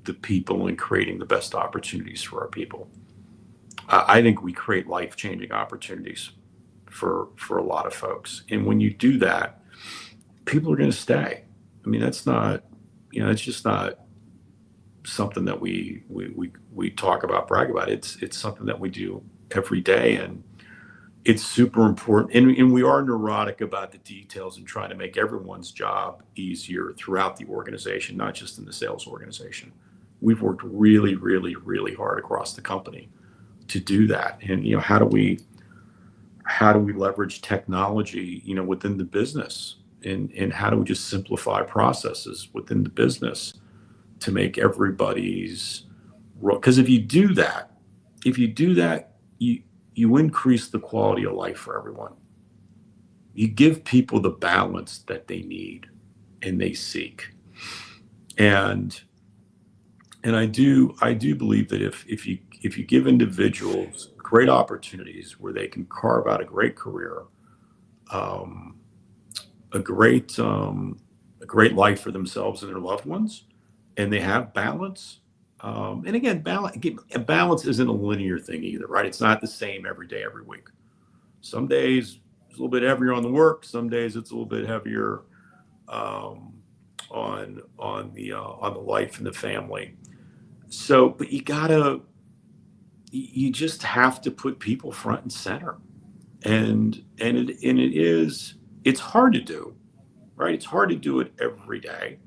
Speaker 2: the people and creating the best opportunities for our people. I think we create life-changing opportunities for a lot of folks. And when you do that, people are going to stay. I mean, that's not, it's just not something that we talk about, brag about. It's something that we do every day, and it's super important. And we are neurotic about the details and trying to make everyone's job easier throughout the organization, not just in the sales organization. We've worked really, really, really hard across the company to do that. And how do we leverage technology within the business, and how do we just simplify processes within the business to make everybody's role? Because if you do that, you increase the quality of life for everyone. You give people the balance that they need and they seek. And I do believe that if you give individuals great opportunities where they can carve out a great career, a great life for themselves and their loved ones, and they have balance. And again, balance isn't a linear thing either, right? It's not the same every day, every week. Some days it's a little bit heavier on the work. Some days it's a little bit heavier on the life and the family. So, but you just have to put people front and center, and it's hard to do, right? It's hard to do it every day,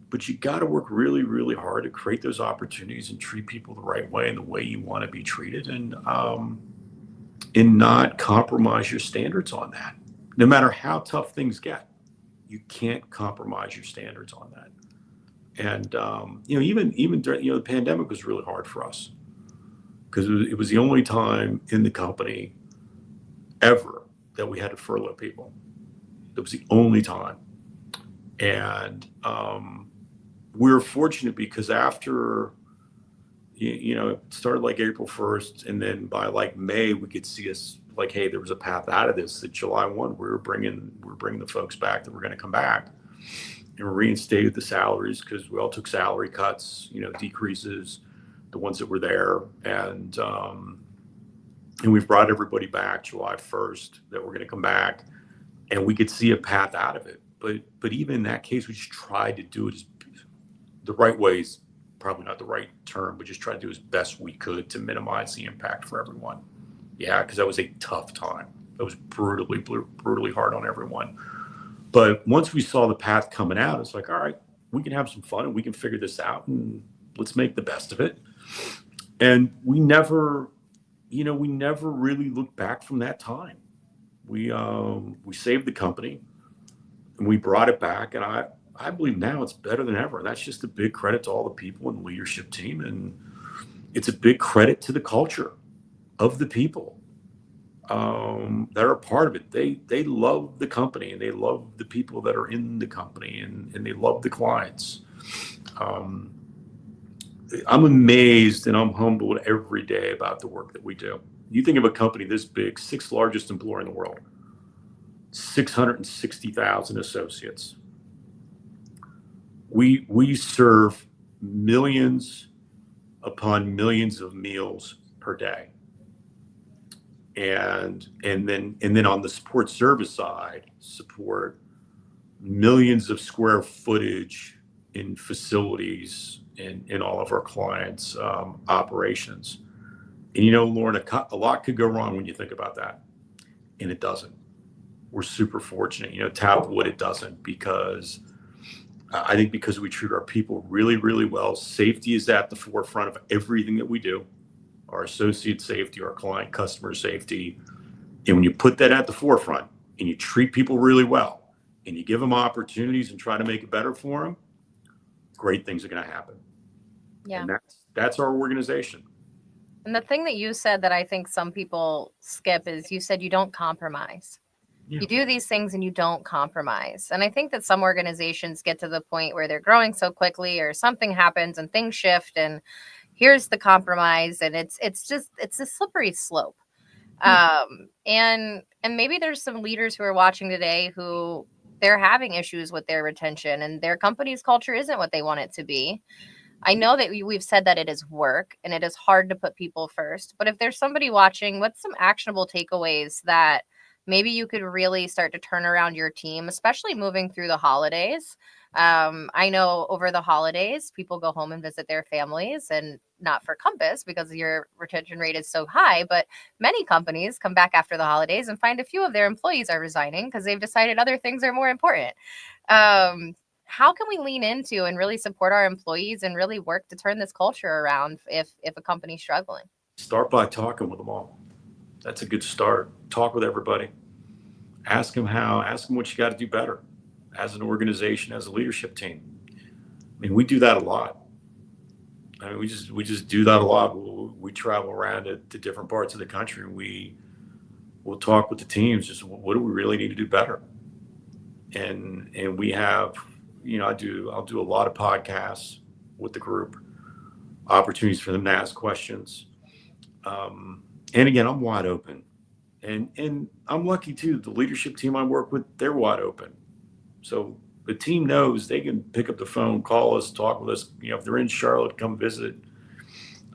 Speaker 2: but you got to work really, really hard to create those opportunities and treat people the right way and the way you want to be treated, and not compromise your standards on that. No matter how tough things get, you can't compromise your standards on that. And even during the pandemic was really hard for us, because it was the only time in the company ever that we had to furlough people. It was the only time. And we were fortunate because after, it started like April 1st, and then by like May, we could see us like, hey, there was a path out of this. At July 1, we were bringing the folks back that were going to come back, and reinstated the salaries, because we all took salary cuts, decreases, the ones that were there. And we've brought everybody back July 1st that we're going to come back, and we could see a path out of it. But even in that case, we just tried to do it the right ways, probably not the right term, but just try to do as best we could to minimize the impact for everyone. Yeah, because that was a tough time. That was brutally hard on everyone. But once we saw the path coming out, it's like, all right, we can have some fun and we can figure this out, and let's make the best of it. And we never really looked back from that time. We saved the company, and we brought it back, and I believe now it's better than ever. And that's just a big credit to all the people in the leadership team, and it's a big credit to the culture of the people that are a part of it. They love the company, and they love the people that are in the company, and they love the clients. I'm amazed and I'm humbled every day about the work that we do. You think of a company this big, 6th largest employer in the world, 660,000 associates. We serve millions upon millions of meals per day. And then on the support service side, support millions of square footage in facilities in all of our clients' operations. And Lauren, a lot could go wrong when you think about that, and it doesn't. We're super fortunate. Tap wood, it doesn't, because I think because we treat our people really, really well. Safety is at the forefront of everything that we do. Our associate safety, our client customer safety. And when you put that at the forefront and you treat people really well and you give them opportunities and try to make it better for them, great things are going to happen.
Speaker 1: Yeah.
Speaker 2: And that's our organization.
Speaker 1: And the thing that you said that I think some people skip is you said you don't compromise. Yeah. You do these things and you don't compromise. And I think that some organizations get to the point where they're growing so quickly or something happens and things shift and here's the compromise, and it's a slippery slope. And maybe there's some leaders who are watching today who they're having issues with their retention and their company's culture isn't what they want it to be. I know that we've said that it is work and it is hard to put people first, but if there's somebody watching, what's some actionable takeaways that maybe you could really start to turn around your team, especially moving through the holidays? I know over the holidays, people go home and visit their families, and not for Compass because your retention rate is so high, but many companies come back after the holidays and find a few of their employees are resigning because they've decided other things are more important. How can we lean into and really support our employees and really work to turn this culture around if a company's struggling?
Speaker 2: Start by talking with them all. That's a good start. Talk with everybody. Ask them how. Ask them what you got to do better as an organization, as a leadership team. I mean, we do that a lot. I mean, we just do that a lot. We travel around to different parts of the country, and we'll talk with the teams. Just what do we really need to do better? And we have, I'll do a lot of podcasts with the group, opportunities for them to ask questions. And again, I'm wide open, and I'm lucky too. The leadership team I work with, they're wide open. So the team knows they can pick up the phone, call us, talk with us. If they're in Charlotte, come visit.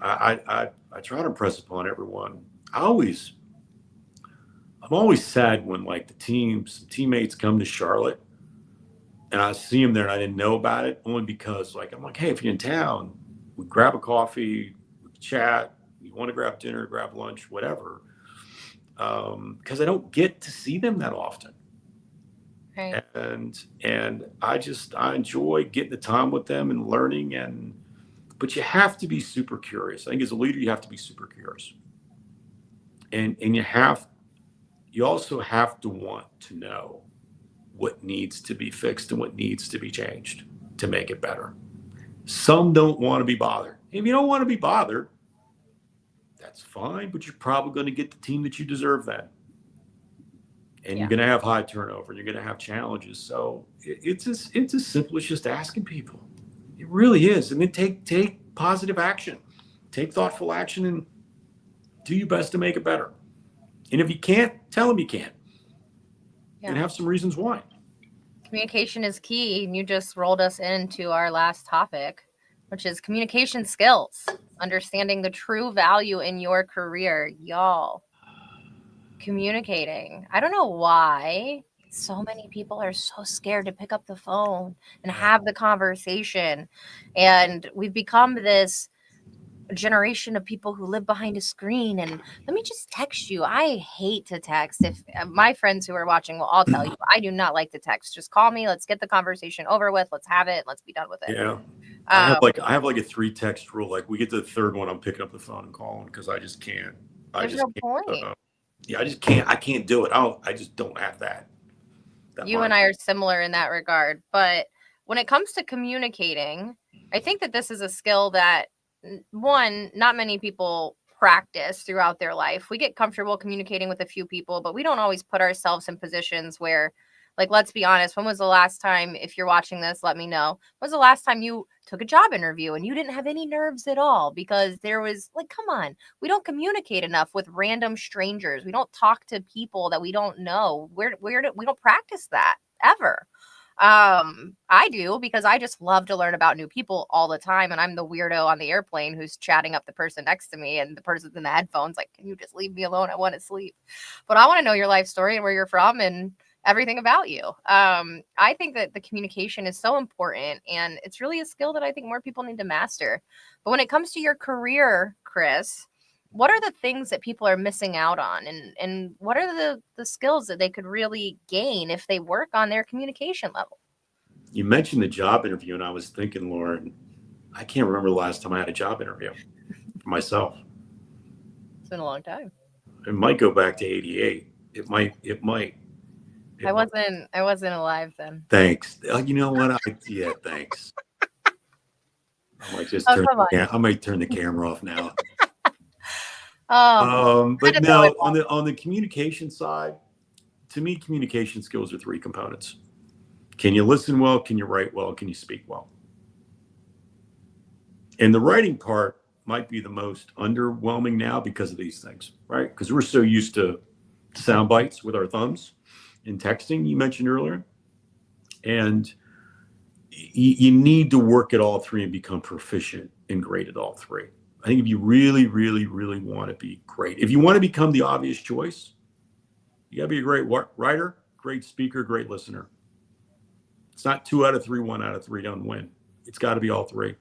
Speaker 2: I try to impress upon everyone. I'm always sad when like the teammates come to Charlotte and I see them there and I didn't know about it, only because I'm like, hey, if you're in town, we grab a coffee, we chat. You want to grab dinner, grab lunch, whatever. Because I don't get to see them that often.
Speaker 1: Right.
Speaker 2: And I enjoy getting the time with them and learning, but you have to be super curious. I think as a leader, you have to be super curious. And you also have to want to know what needs to be fixed and what needs to be changed to make it better. Some don't want to be bothered. If you don't want to be bothered, that's fine, but you're probably going to get the team that you deserve then. And You're going to have high turnover. You're going to have challenges. So it's as simple as just asking people. It really is. And then take positive action, take thoughtful action, and do your best to make it better. And if you can't, tell them you can't. And have some reasons why.
Speaker 1: Communication is key. And you just rolled us into our last topic, which is communication skills, understanding the true value in your career. Y'all, communicating. I don't know why so many people are so scared to pick up the phone and have the conversation. And we've become this generation of people who live behind a screen and let me just text you. I hate to text. If my friends who are watching will all tell you, I do not like to text. Just call me. Let's get the conversation over with. Let's have it. Let's be done with it.
Speaker 2: Yeah. I have like a 3 text rule. Like we get to the third one, I'm picking up the phone and calling because I just can't.
Speaker 1: There's no point.
Speaker 2: I just can't. I can't do it. I just don't have that
Speaker 1: you and I are similar in that regard. But when it comes to communicating, I think that this is a skill that, one, not many people practice throughout their life. We get comfortable communicating with a few people, but we don't always put ourselves in positions where, like, let's be honest, when was the last time, if you're watching this, let me know, when was the last time you took a job interview and you didn't have any nerves at all because there was, like, come on, we don't communicate enough with random strangers. We don't talk to people that we don't know. We don't practice that ever. I do because I just love to learn about new people all the time. And I'm the weirdo on the airplane who's chatting up the person next to me and the person's in the headphones like, can you just leave me alone? I want to sleep. But I want to know your life story and where you're from and everything about you. I think that the communication is so important, and it's really a skill that I think more people need to master. But when it comes to your career, Chris, what are the things that people are missing out on, and what are the skills that they could really gain if they work on their communication level?
Speaker 2: You mentioned the job interview, and I was thinking, Lauren, I can't remember the last time I had a job interview for myself.
Speaker 1: It's been a long time.
Speaker 2: It might go back to 88. It might.
Speaker 1: I wasn't alive then.
Speaker 2: Thanks. You know what? Yeah, thanks. I might just
Speaker 1: come on.
Speaker 2: I might turn the camera off now.
Speaker 1: Kinda
Speaker 2: But
Speaker 1: throw
Speaker 2: no,
Speaker 1: it
Speaker 2: on the communication side, to me, communication skills are three components. Can you listen well? Can you write well? Can you speak well? And the writing part might be the most underwhelming now because of these things, right? Because we're so used to sound bites with our thumbs and texting, you mentioned earlier. And you need to work at all three and become proficient and great at all three. I think if you really, really, really want to be great, if you want to become the obvious choice, you got to be a great writer, great speaker, great listener. It's not 2 out of 3, 1 out of 3 don't win. It's got to be all three.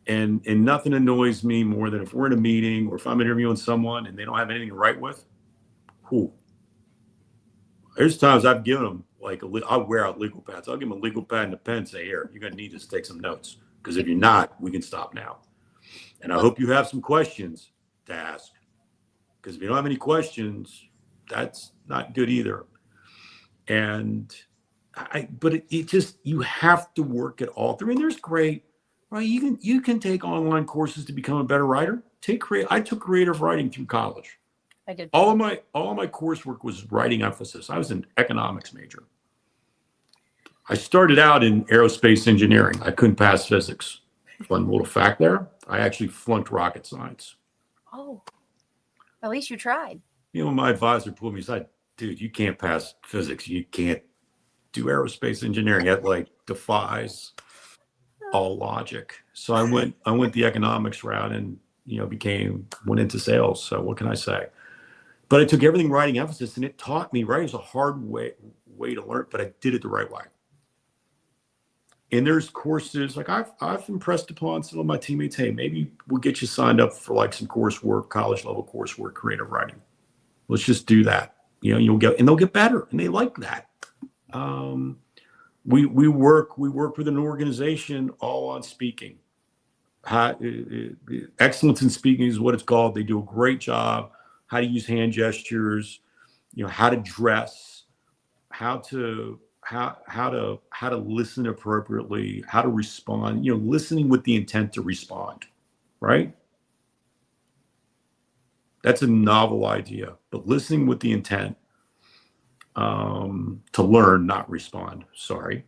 Speaker 2: And nothing annoys me more than if we're in a meeting or if I'm interviewing someone and they don't have anything to write with. Whew. There's times I've given them I'll wear out legal pads. I'll give them a legal pad and a pen and say, here, you're going to need to take some notes. Because if you're not, we can stop now. And I hope you have some questions to ask. Because if you don't have any questions, that's not good either. And but it just, you have to work at all three. And there's great, right? You can take online courses to become a better writer. I took creative writing through college.
Speaker 1: I did.
Speaker 2: All of my coursework was writing emphasis. I was an economics major. I started out in aerospace engineering. I couldn't pass physics. Fun little fact there. I actually flunked rocket science.
Speaker 1: Oh, at least you tried.
Speaker 2: You know, my advisor pulled me aside. Dude, you can't pass physics. You can't do aerospace engineering. That defies all logic. So I went the economics route and went into sales. So what can I say? But I took everything writing emphasis, and it taught me, right? It was a hard way to learn, but I did it the right way. And there's courses I've impressed upon some of my teammates. Hey, maybe we'll get you signed up for some coursework, college level coursework, creative writing. Let's just do that. They'll get better, and they like that. We work with an organization all on speaking. Excellence in speaking is what it's called. They do a great job. How to use hand gestures, how to dress, how to listen appropriately, how to respond, listening with the intent to respond, right? That's a novel idea, but listening with the intent to learn, not respond. Sorry.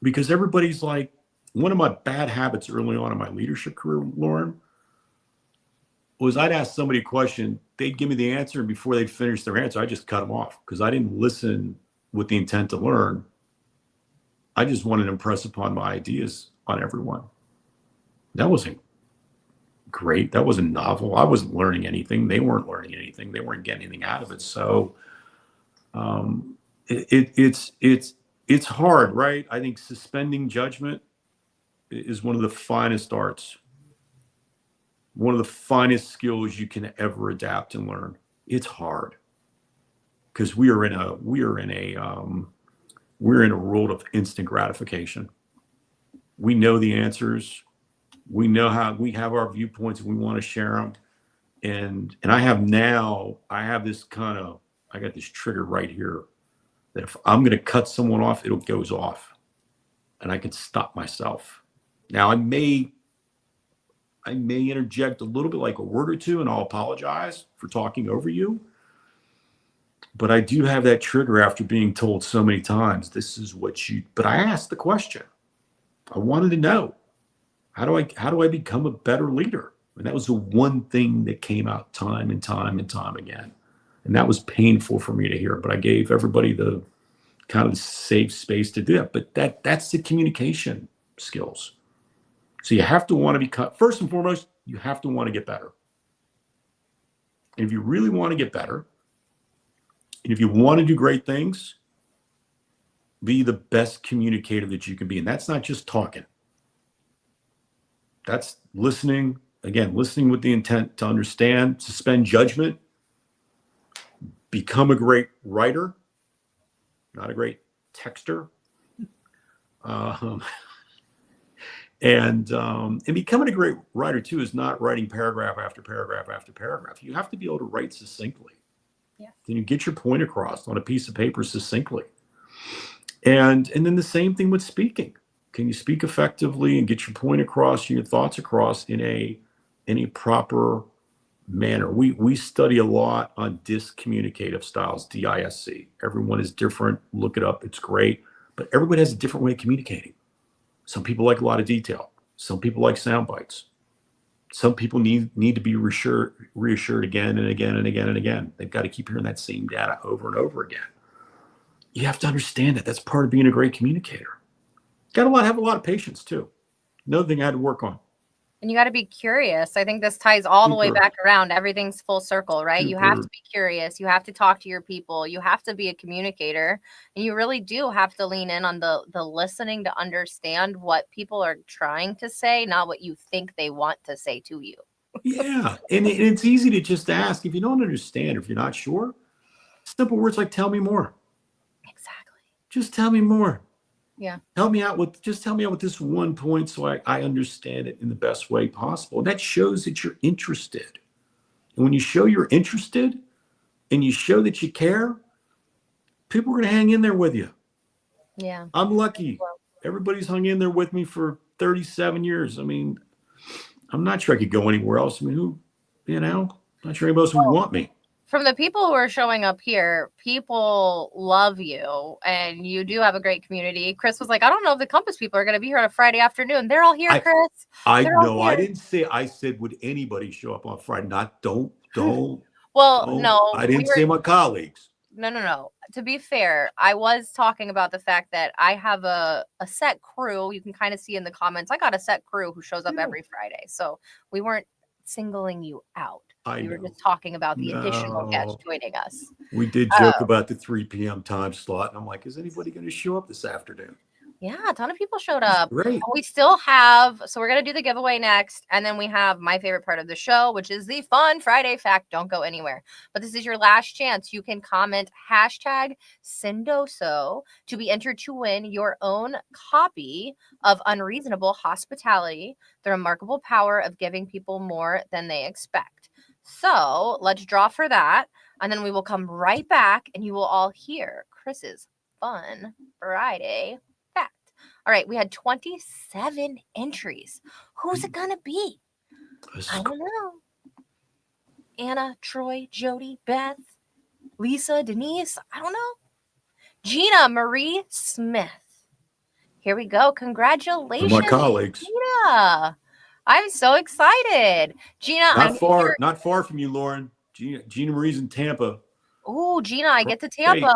Speaker 2: Because everybody's one of my bad habits early on in my leadership career, Lauren, was I'd ask somebody a question, they'd give me the answer, and before they'd finish their answer, I just cut them off because I didn't listen with the intent to learn. I just wanted to impress upon my ideas on everyone. That wasn't great. That wasn't novel. I wasn't learning anything. They weren't learning anything. They weren't getting anything out of it. So it's hard, right? I think suspending judgment is one of the finest arts. One of the finest skills you can ever adapt and learn. It's hard because we're in a world of instant gratification. We know the answers. We know how we have our viewpoints and we want to share them. And I have this I got this trigger right here that if I'm going to cut someone off, it goes off and I can stop myself. Now I may interject a little bit, like a word or two, and I'll apologize for talking over you. But I do have that trigger after being told so many times, but I asked the question. I wanted to know, how do I become a better leader? And that was the one thing that came out time and time and time again. And that was painful for me to hear, but I gave everybody the kind of safe space to do that. But that's the communication skills. So you have to want to be first and foremost, you have to want to get better. And if you really want to get better, And if you want to do great things, be the best communicator that you can be. And that's not just talking. That's listening. Again, listening with the intent to understand, suspend judgment, become a great writer, not a great texter. And becoming a great writer too is not writing paragraph after paragraph after paragraph. You have to be able to write succinctly.
Speaker 1: Yeah.
Speaker 2: Then you get your point across on a piece of paper succinctly. And then the same thing with speaking. Can you speak effectively and get your point across, your thoughts across in a proper manner? We study a lot on discommunicative styles, DISC. Everyone is different. Look it up. It's great. But everybody has a different way of communicating. Some people like a lot of detail. Some people like sound bites. Some people need to be reassured again and again and again and again. They've got to keep hearing that same data over and over again. You have to understand that. That's part of being a great communicator. Got to have a lot of patience too. Another thing I had to work on.
Speaker 1: And you got to be curious. I think this ties all the way back around. Everything's full circle, right? You have to be curious. You have to talk to your people. You have to be a communicator. And you really do have to lean in on the listening to understand what people are trying to say, not what you think they want to say to you.
Speaker 2: Yeah. And it's easy to just ask. If you don't understand, if you're not sure, simple words like tell me more.
Speaker 1: Exactly.
Speaker 2: Just tell me more.
Speaker 1: Yeah.
Speaker 2: Help me out with this one point so I understand it in the best way possible. That shows that you're interested. And when you show you're interested and you show that you care, people are going to hang in there with you.
Speaker 1: Yeah.
Speaker 2: I'm lucky. Everybody's hung in there with me for 37 years. I mean, I'm not sure I could go anywhere else. I mean, not sure anybody else would want me.
Speaker 1: From the people who are showing up here, people love you and you do have a great community. Chris was like, I don't know if the Compass people are going to be here on a Friday afternoon. They're all here, Chris.
Speaker 2: I didn't say, I said, would anybody show up on Friday? Don't.
Speaker 1: Well, no.
Speaker 2: I didn't say my colleagues.
Speaker 1: No. To be fair, I was talking about the fact that I have a set crew. You can kind of see in the comments, I got a set crew who shows up every Friday. So we weren't singling you out. We were just talking about the additional guests joining us.
Speaker 2: We did joke about the 3 p.m. time slot. And I'm like, is anybody going to show up this afternoon?
Speaker 1: Yeah, a ton of people showed up.
Speaker 2: Great.
Speaker 1: We still have, so we're going to do the giveaway next. And then we have my favorite part of the show, which is the fun Friday fact. Don't go anywhere. But this is your last chance. You can comment hashtag Sendoso to be entered to win your own copy of Unreasonable Hospitality, the remarkable power of giving people more than they expect. So let's draw for that. And then we will come right back and you will all hear Chris's fun Friday fact. All right, we had 27 entries. Who's it gonna be? I don't know. Anna, Troy, Jody, Beth, Lisa, Denise, I don't know. Gina Marie Smith. Here we go. Congratulations,
Speaker 2: my colleagues.
Speaker 1: Gina. I'm so excited. Gina,
Speaker 2: not far from you, Lauren. Gina Marie's in Tampa.
Speaker 1: Oh, Gina, I get to Tampa.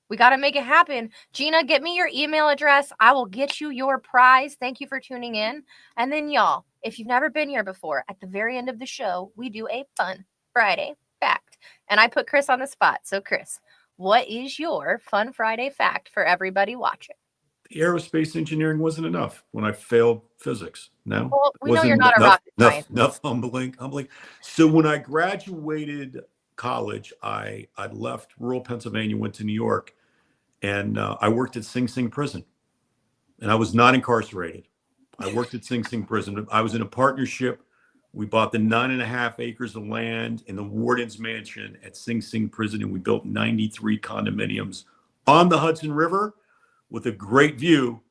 Speaker 1: We got to make it happen. Gina, get me your email address. I will get you your prize. Thank you for tuning in. And then, y'all, if you've never been here before, at the very end of the show, we do a fun Friday fact. And I put Chris on the spot. So, Chris, what is your fun Friday fact for everybody watching?
Speaker 2: The aerospace engineering wasn't enough when I failed physics. No,
Speaker 1: well, we know you're not a rocket scientist.
Speaker 2: Enough humbling. So when I graduated college, I left rural Pennsylvania, went to New York, and I worked at Sing Sing prison. And I was not incarcerated. I worked at Sing Sing prison. I was in a partnership. We bought the 9.5 acres of land in the warden's mansion at Sing Sing prison, and we built 93 condominiums on the Hudson River with a great view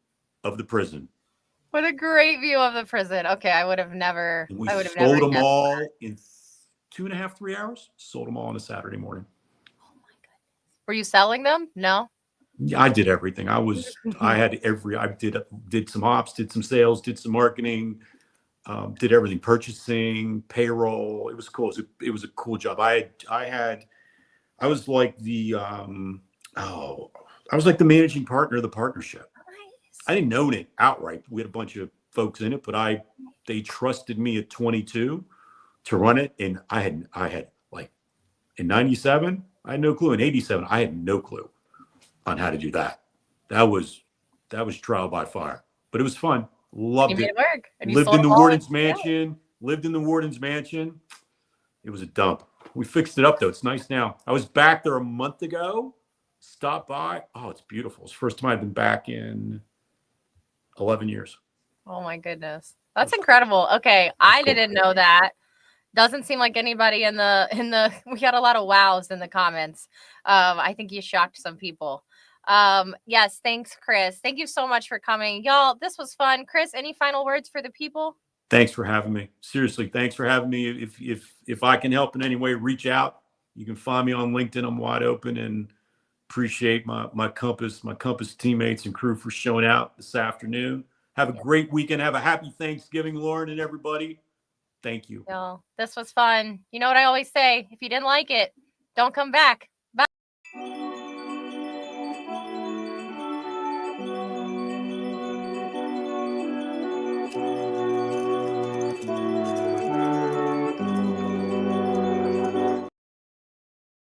Speaker 2: of the prison.
Speaker 1: What a great view of the prison. Okay, I would have never.
Speaker 2: And we sold them all in 2.5, 3 hours. Sold them all on a Saturday morning.
Speaker 1: Oh my goodness! Were you selling them? No.
Speaker 2: Yeah, I did everything. I did some ops, did some sales, did some marketing, did everything, purchasing, payroll. It was cool. It was a cool job. I was like the managing partner of the partnership. Nice. I didn't own it outright. We had a bunch of folks in it, but they trusted me at 22 to run it. And I had like in 97, I had no clue. In 87, I had no clue on how to do that. That was trial by fire, but it was fun.
Speaker 1: You
Speaker 2: Loved
Speaker 1: made
Speaker 2: it.
Speaker 1: it work. And you
Speaker 2: Lived
Speaker 1: sold
Speaker 2: in the
Speaker 1: them all.
Speaker 2: warden's mansion. Lived in the warden's mansion. It was a dump. We fixed it up though. It's nice now. I was back there a month ago. Stopped by. Oh, it's beautiful. It's the first time I've been back in 11 years.
Speaker 1: Oh my goodness. That's incredible. Okay. I
Speaker 2: cool.
Speaker 1: didn't know that. Doesn't seem like anybody in the we got a lot of wows in the comments. I think you shocked some people. Yes, thanks, Chris. Thank you so much for coming. Y'all, this was fun. Chris, any final words for the people?
Speaker 2: Thanks for having me. Seriously, thanks for having me. If I can help in any way, reach out. You can find me on LinkedIn. I'm wide open, and appreciate my Compass teammates and crew for showing out this afternoon. Have a great weekend. Have a happy Thanksgiving, Lauren and everybody. Thank you.
Speaker 1: Y'all, this was fun. You know what I always say? If you didn't like it, don't come back.